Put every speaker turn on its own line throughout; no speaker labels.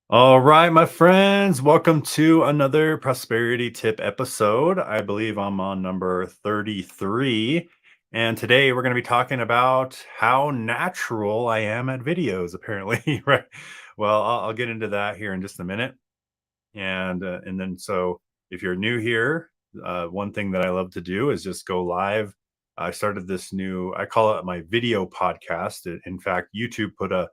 All right, my friends, welcome to another prosperity tip episode. I believe I'm on number 33. And today we're going to be talking about how natural I am at videos, apparently. Right. Well, I'll get into that here in just a minute. And then, so if you're new here, one thing that I love to do is just go live. I started this new, I call it my video podcast. In fact, YouTube put a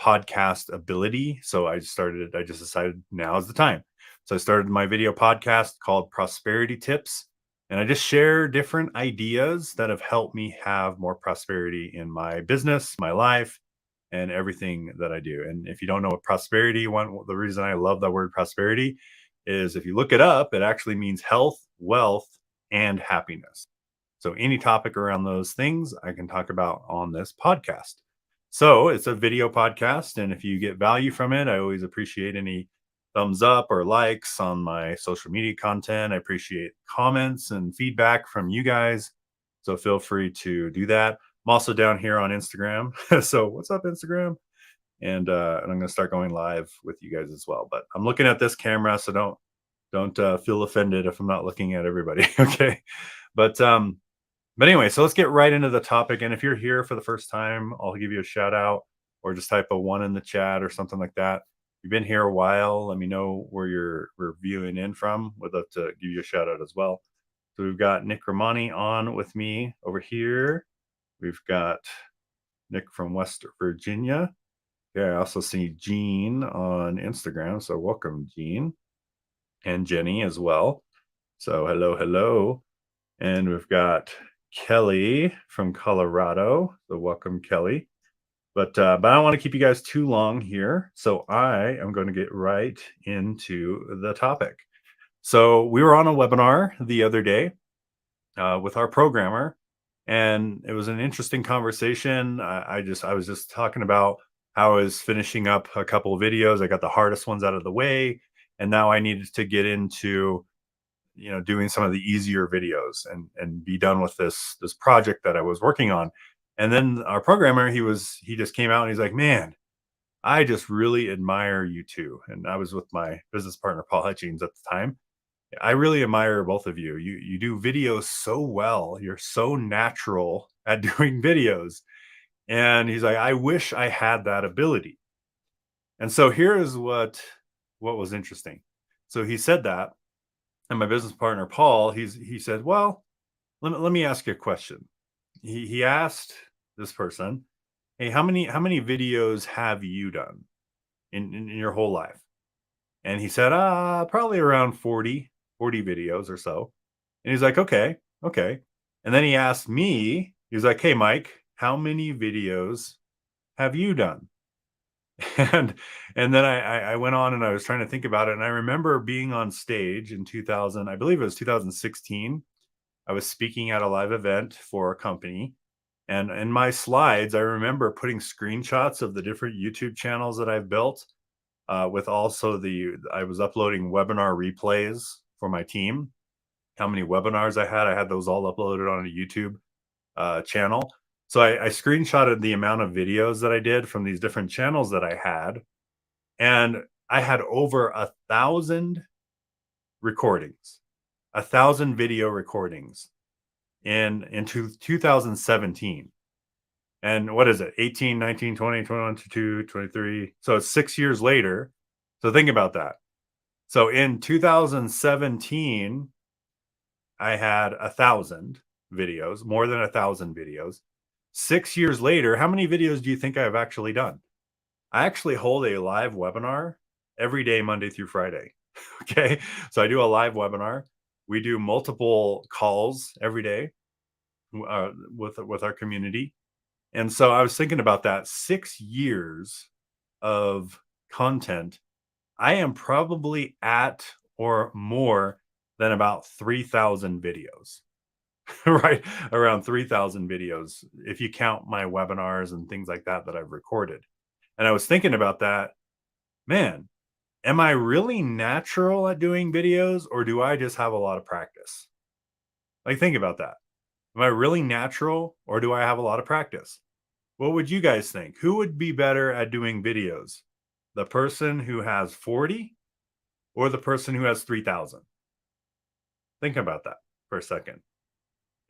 podcast ability. So I just decided now is the time. So I started my video podcast called Prosperity Tips. And I just share different ideas that have helped me have more prosperity in my business, my life, and everything that I do. And if you don't know what prosperity, the reason I love the word prosperity is if you look it up, it actually means health, wealth, and happiness. So any topic around those things I can talk about on this podcast. So it's a video podcast. And if you get value from it, I always appreciate any thumbs up or likes on my social media content. I appreciate comments and feedback from you guys. So feel free to do that. I'm also down here on Instagram. So what's up, Instagram? And I'm gonna start going live with you guys as well. But I'm looking at this camera, so don't feel offended if I'm not looking at everybody. Okay. But um, but anyway, so let's get right into the topic. And if you're here for the first time, I'll give you a shout out or just type a one in the chat or something like that. You've been here a while. Let me know where you're viewing in from. Would love to give you a shout out as well. So we've got Nick Romani on with me over here. We've got Nick from West Virginia. Yeah, I also see Jean on Instagram. So welcome, Jean, and Jenny as well. So hello, hello. And we've got Kelly from Colorado. So welcome, Kelly. But I don't want to keep you guys too long here. So I am going to get right into the topic. So we were on a webinar the other day with our programmer, and it was an interesting conversation. I was just talking about how I was finishing up a couple of videos. I got the hardest ones out of the way, and now I needed to get into doing some of the easier videos and be done with this project that I was working on. And then our programmer, he just came out and he's like, "Man, I just really admire you two." And I was with my business partner Paul Hutchings at the time. I really admire both of you. You do videos so well. You're so natural at doing videos. And he's like, "I wish I had that ability." And so here is what was interesting. So he said that, and my business partner Paul, he said, "Well, let me ask you a question." He asked this person, "Hey, how many videos have you done in your whole life?" And he said, probably around 40 videos or so. And he's like, "Okay, okay." And then he asked me, he was like, "Hey, Mike, how many videos have you done?" And and then I went on and I was trying to think about it. And I remember being on stage in 2000, I believe it was 2016. I was speaking at a live event for a company. And in my slides, I remember putting screenshots of the different YouTube channels that I've built, with also I was uploading webinar replays for my team. How many webinars I had those all uploaded on a YouTube channel. So I screenshotted the amount of videos that I did from these different channels that I had, and I had over 1,000 recordings, 1,000 video recordings into 2017. And what is it? 18, 19, 20, 21, 22, 23. So it's 6 years later. So think about that. So in 2017, I had 1,000 videos, more than 1,000 videos. 6 years later, how many videos do you think I've actually done? I actually hold a live webinar every day, Monday through Friday. Okay. So I do a live webinar. We do multiple calls every day with our community. And so I was thinking about that 6 years of content. I am probably at or more than about 3,000 videos, right? Around 3,000 videos, if you count my webinars and things like that I've recorded. And I was thinking about that, man, am I really natural at doing videos, or do I just have a lot of practice? Like, think about that. Am I really natural, or do I have a lot of practice? What would you guys think? Who would be better at doing videos? The person who has 40 or the person who has 3,000? Think about that for a second.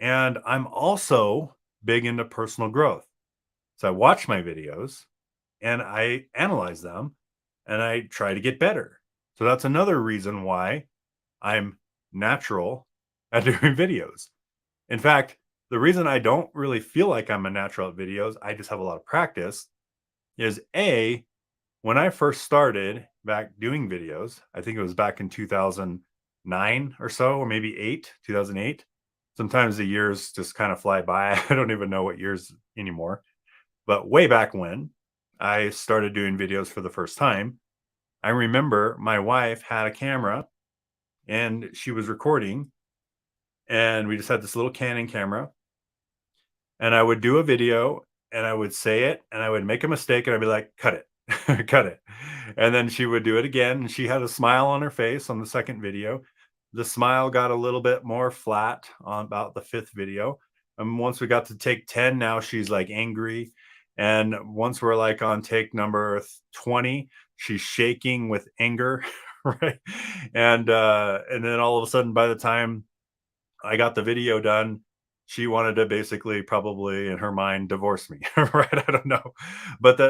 And I'm also big into personal growth. So I watch my videos and I analyze them and I try to get better. So that's another reason why I'm natural at doing videos. In fact, the reason I don't really feel like I'm a natural at videos, I just have a lot of practice, is A, when I first started back doing videos, I think it was back in 2009 or so, or maybe 2008. Sometimes the years just kind of fly by. I don't even know what years anymore. But way back when I started doing videos for the first time, I remember my wife had a camera and she was recording, and we just had this little Canon camera, and I would do a video and I would say it and I would make a mistake and I'd be like, cut it, cut it. And then she would do it again. And she had a smile on her face on the second video. The smile got a little bit more flat on about the fifth video. And once we got to take 10, now she's like angry. And once we're like on take number 20, she's shaking with anger. Right. And then all of a sudden, by the time I got the video done, she wanted to basically probably in her mind divorce me, right? I don't know. But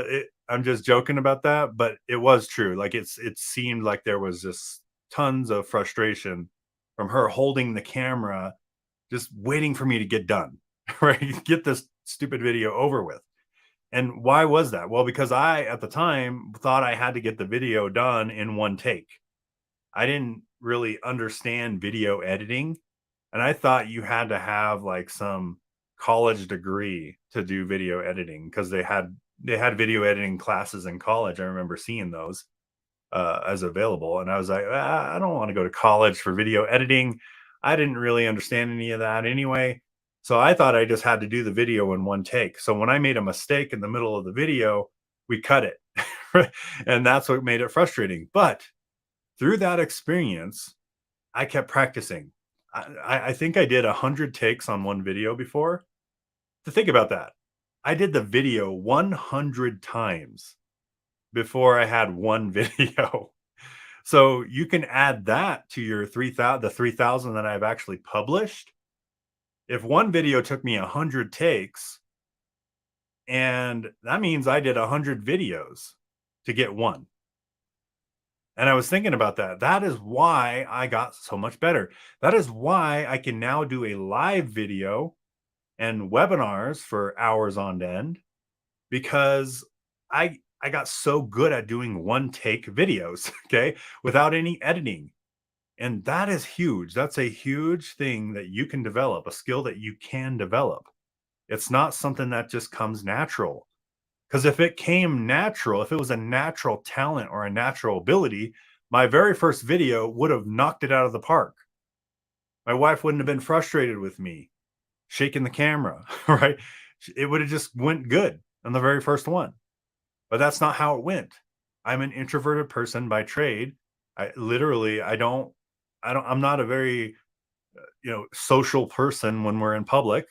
I'm just joking about that, but it was true. Like it seemed like there was just tons of frustration from her holding the camera just waiting for me to get done, right? Get this stupid video over with. And why was that? Well, because I at the time thought I had to get the video done in one take. I didn't really understand video editing, and I thought you had to have like some college degree to do video editing because they had video editing classes in college. I remember seeing those as available, and I was like, I don't want to go to college for video editing. I didn't really understand any of that anyway. So I thought I just had to do the video in one take. So when I made a mistake in the middle of the video, we cut it. And that's what made it frustrating. But through that experience, I kept practicing. I think I did 100 takes on one video before. To think about that, I did the video 100 times before I had one video. So you can add that to your 3,000, the 3,000 that I've actually published. If one video took me 100 takes, and that means I did 100 videos to get one. And I was thinking about that. That is why I got so much better. That is why I can now do a live video and webinars for hours on end because I got so good at doing one take videos, okay, without any editing. And that is huge. That's a huge thing that you can develop, a skill that you can develop. It's not something that just comes natural. Because if it came natural, if it was a natural talent or a natural ability, my very first video would have knocked it out of the park. My wife wouldn't have been frustrated with me shaking the camera, right? It would have just went good on the very first one. But that's not how it went. I'm an introverted person by trade. I literally I'm not a very social person when we're in public.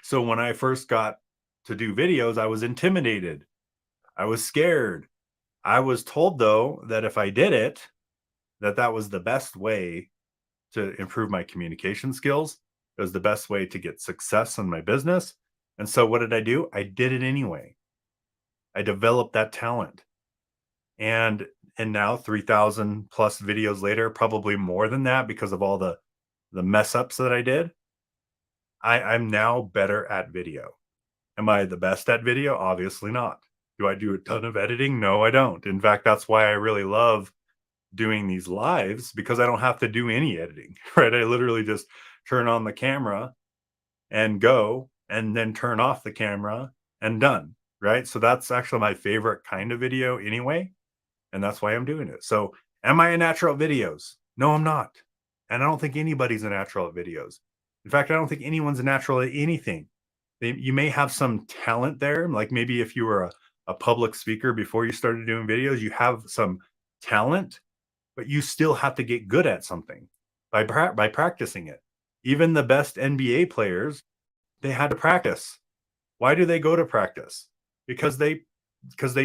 So when I first got to do videos, I was intimidated. I was scared. I was told though that if I did it, that was the best way to improve my communication skills. It was the best way to get success in my business. And so what did I do? I did it anyway. I developed that talent. And now 3,000 plus videos later, probably more than that because of all the mess ups that I did. I'm now better at video. Am I the best at video? Obviously not. Do I do a ton of editing? No, I don't. In fact, that's why I really love doing these lives because I don't have to do any editing, right? I literally just turn on the camera and go and then turn off the camera and done, right? So that's actually my favorite kind of video anyway. And that's why I'm doing it. So am I a natural at videos? No, I'm not. And I don't think anybody's a natural at videos. In fact, I don't think anyone's a natural at anything. You may have some talent there. Like maybe if you were a public speaker before you started doing videos, you have some talent, but you still have to get good at something by practicing it. Even the best NBA players, they had to practice. Why do they go to practice? Because they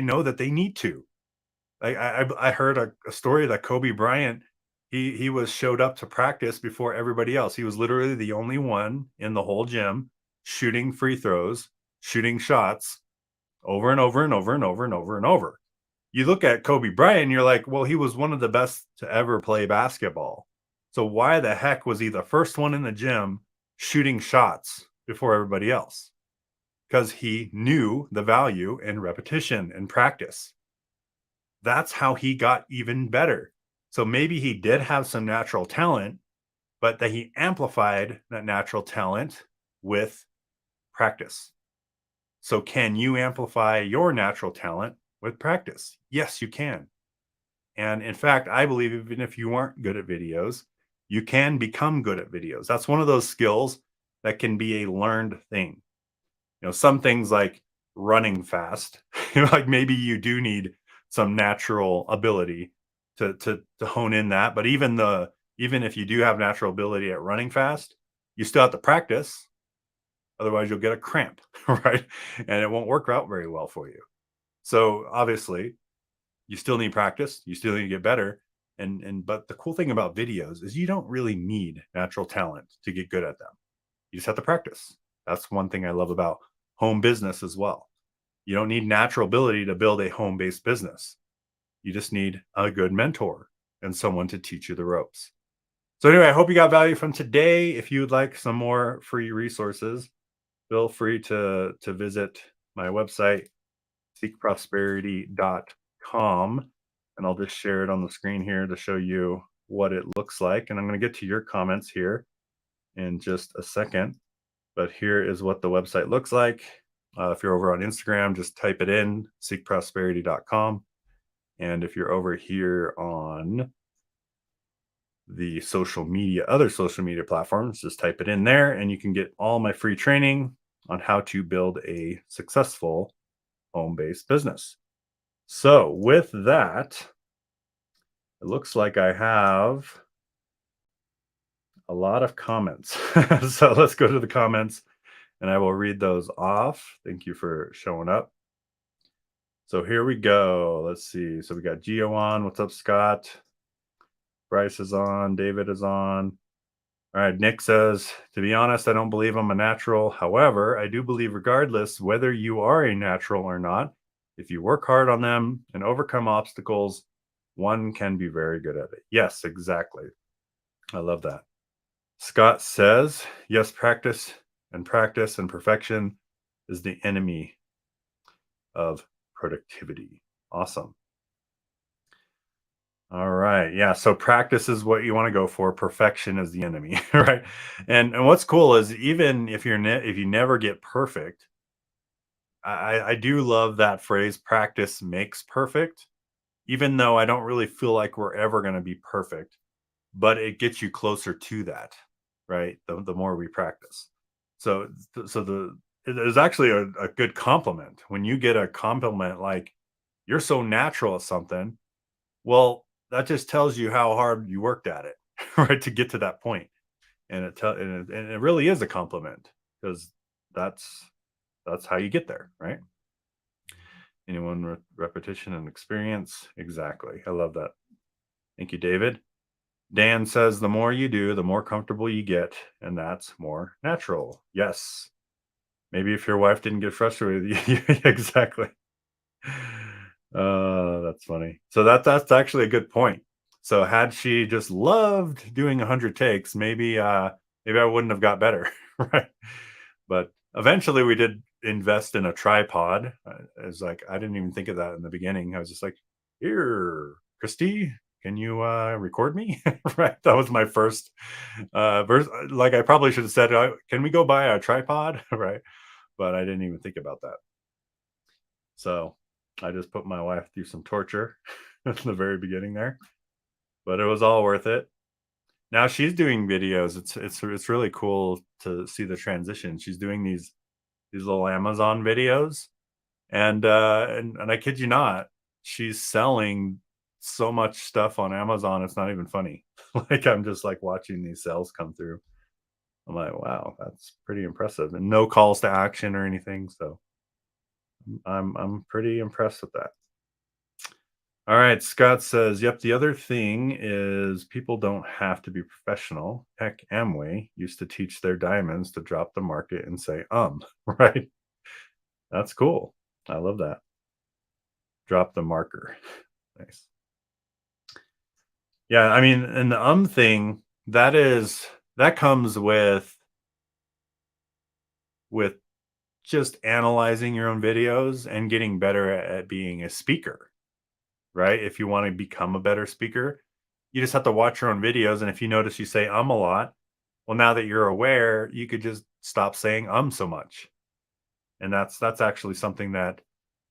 know that they need to. Like I heard a story that Kobe Bryant, he was showed up to practice before everybody else. He was literally the only one in the whole gym shooting free throws, shooting shots over and over and over and over and over and over. You look at Kobe Bryant, you're like, well, he was one of the best to ever play basketball. So why the heck was he the first one in the gym shooting shots before everybody else? Because he knew the value in repetition and practice. That's how he got even better. So maybe he did have some natural talent, but that he amplified that natural talent with practice. So can you amplify your natural talent with practice? Yes, you can. And in fact, I believe even if you aren't good at videos, you can become good at videos. That's one of those skills that can be a learned thing. Some things like running fast, like maybe you do need some natural ability to hone in that. But even if you do have natural ability at running fast, you still have to practice. Otherwise, you'll get a cramp, right? And it won't work out very well for you. So obviously, you still need practice. You still need to get better. And but the cool thing about videos is you don't really need natural talent to get good at them. You just have to practice. That's one thing I love about home business as well. You don't need natural ability to build a home-based business. You just need a good mentor and someone to teach you the ropes. So anyway, I hope you got value from today. If you'd like some more free resources, feel free to visit my website, seekprosperity.com. And I'll just share it on the screen here to show you what it looks like. And I'm going to get to your comments here in just a second. But here is what the website looks like. If you're over on Instagram, just type it in, seekprosperity.com. And if you're over here on the other social media platforms, just type it in there and you can get all my free training on how to build a successful home-based business. So with that, it looks like I have a lot of comments. So let's go to the comments and I will read those off. Thank you for showing up. So here we go. Let's see. So we got Gio on. What's up, Scott? Bryce is on. David is on. All right. Nick says, to be honest, I don't believe I'm a natural. However, I do believe, regardless whether you are a natural or not, if you work hard on them and overcome obstacles, one can be very good at it. Yes, exactly. I love that. Scott says, yes, practice and perfection is the enemy of productivity. Awesome. All right. Yeah. So practice is what you want to go for. Perfection is the enemy, right? And what's cool is even if if you never get perfect, I do love that phrase. Practice makes perfect. Even though I don't really feel like we're ever going to be perfect, but it gets you closer to that, right? The more we practice. So it is actually a good compliment when you get a compliment like you're so natural at something. Well, that just tells you how hard you worked at it, right, to get to that point. And it really is a compliment because that's that's how you get there, right? Anyone with repetition and experience, exactly. I love that. Thank you, David. Dan says the more you do, the more comfortable you get, and that's more natural. Yes. Maybe if your wife didn't get frustrated with you, exactly. That's funny. So that's actually a good point. So had she just loved doing 100 takes, maybe I wouldn't have got better, right? But eventually we did invest in a tripod. It's like I didn't even think of that in the beginning. I was just like, "Here, Christy, can you record me?" Right? That was my first like I probably should have said, "Can we go buy a tripod?" Right? But I didn't even think about that. So I just put my wife through some torture at the very beginning there, but it was all worth it. Now she's doing videos. It's really cool to see the transition. She's doing these little Amazon videos, and I kid you not, she's selling so much stuff on Amazon. It's not even funny. Like I'm just like watching these sales come through. I'm like, wow, that's pretty impressive, and no calls to action or anything. So I'm pretty impressed with that. All right, Scott says, "Yep, the other thing is people don't have to be professional. Heck, Amway used to teach their diamonds to drop the market and say, right? That's cool. I love that. Drop the marker. Nice. Yeah, I mean, and the thing, that comes with just analyzing your own videos and getting better at being a speaker, right? If you want to become a better speaker, you just have to watch your own videos. And if you notice you say a lot, well, now that you're aware, you could just stop saying so much. And that's actually something that,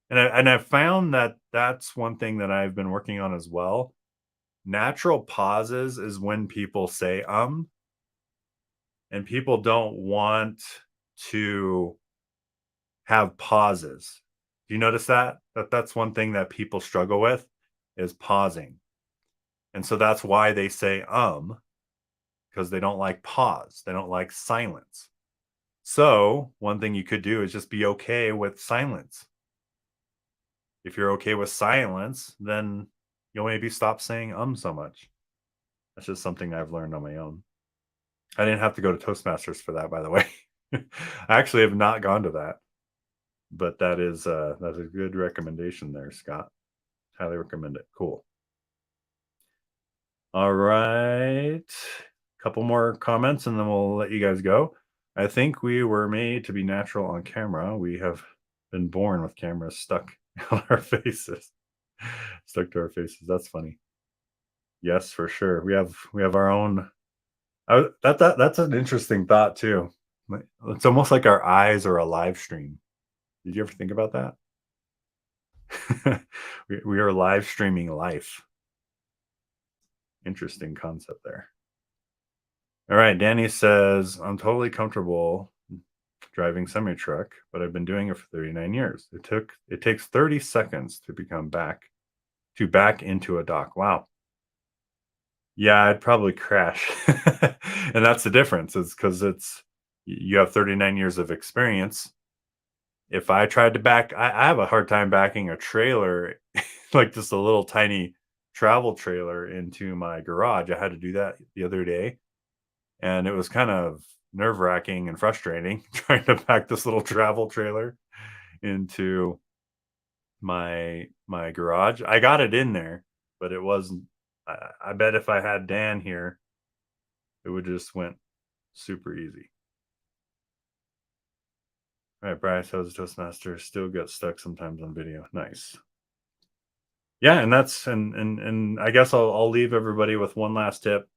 and I've found that that's one thing that I've been working on as well. Natural pauses is when people say and people don't want to have pauses. Do you notice that? That's one thing that people struggle with is pausing. And so that's why they say because they don't like pause. They don't like silence. So, one thing you could do is just be okay with silence. If you're okay with silence, then you'll maybe stop saying so much. That's just something I've learned on my own. I didn't have to go to Toastmasters for that, by the way. I actually have not gone to that, but that's a good recommendation there, Scott. Highly recommend it. Cool. All right. Couple more comments and then we'll let you guys go. I think we were made to be natural on camera. We have been born with cameras stuck on our faces. Stuck to our faces. That's funny. Yes, for sure. We have our own that's an interesting thought too. It's almost like our eyes are a live stream. Did you ever think about that? We are live streaming life. Interesting concept there. All right, Danny says, "I'm totally comfortable driving semi truck, but I've been doing it for 39 years. It takes 30 seconds to back into a dock." Wow. Yeah, I'd probably crash. And that's the difference. Is because you have 39 years of experience. If I tried to I have a hard time backing a trailer, like just a little tiny travel trailer into my garage. I had to do that the other day. And it was kind of nerve-wracking and frustrating trying to pack this little travel trailer into my garage. I got it in there, but it wasn't I bet if I had Dan here, it would just went super easy. All right, Bryce, how's Toastmaster? Still get stuck sometimes on video. Nice. Yeah, and that's and I guess I'll leave everybody with one last tip.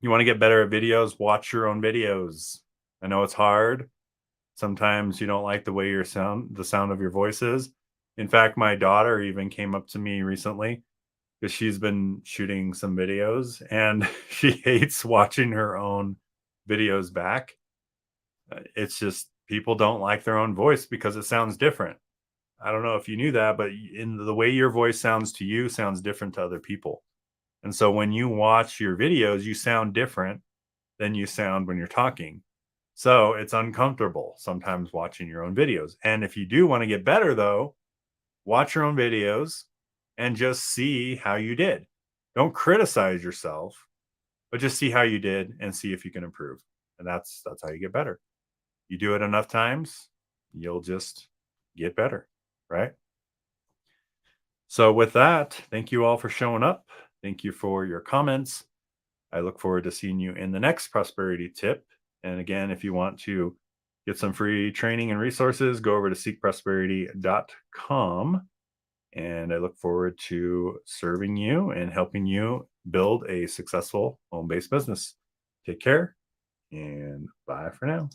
You want to get better at videos, watch your own videos. I know it's hard. Sometimes you don't like the way the sound of your voice is. In fact, my daughter even came up to me recently because she's been shooting some videos and she hates watching her own videos back. It's just people don't like their own voice because it sounds different. I don't know if you knew that, but in the way your voice sounds to you sounds different to other people. And so when you watch your videos, you sound different than you sound when you're talking. So it's uncomfortable sometimes watching your own videos. And if you do want to get better, though, watch your own videos and just see how you did. Don't criticize yourself, but just see how you did and see if you can improve. And that's how you get better. You do it enough times, you'll just get better, right? So with that, thank you all for showing up. Thank you for your comments. I look forward to seeing you in the next prosperity tip. And again, if you want to get some free training and resources, go over to seekprosperity.com. And I look forward to serving you and helping you build a successful home based business. Take care and bye for now.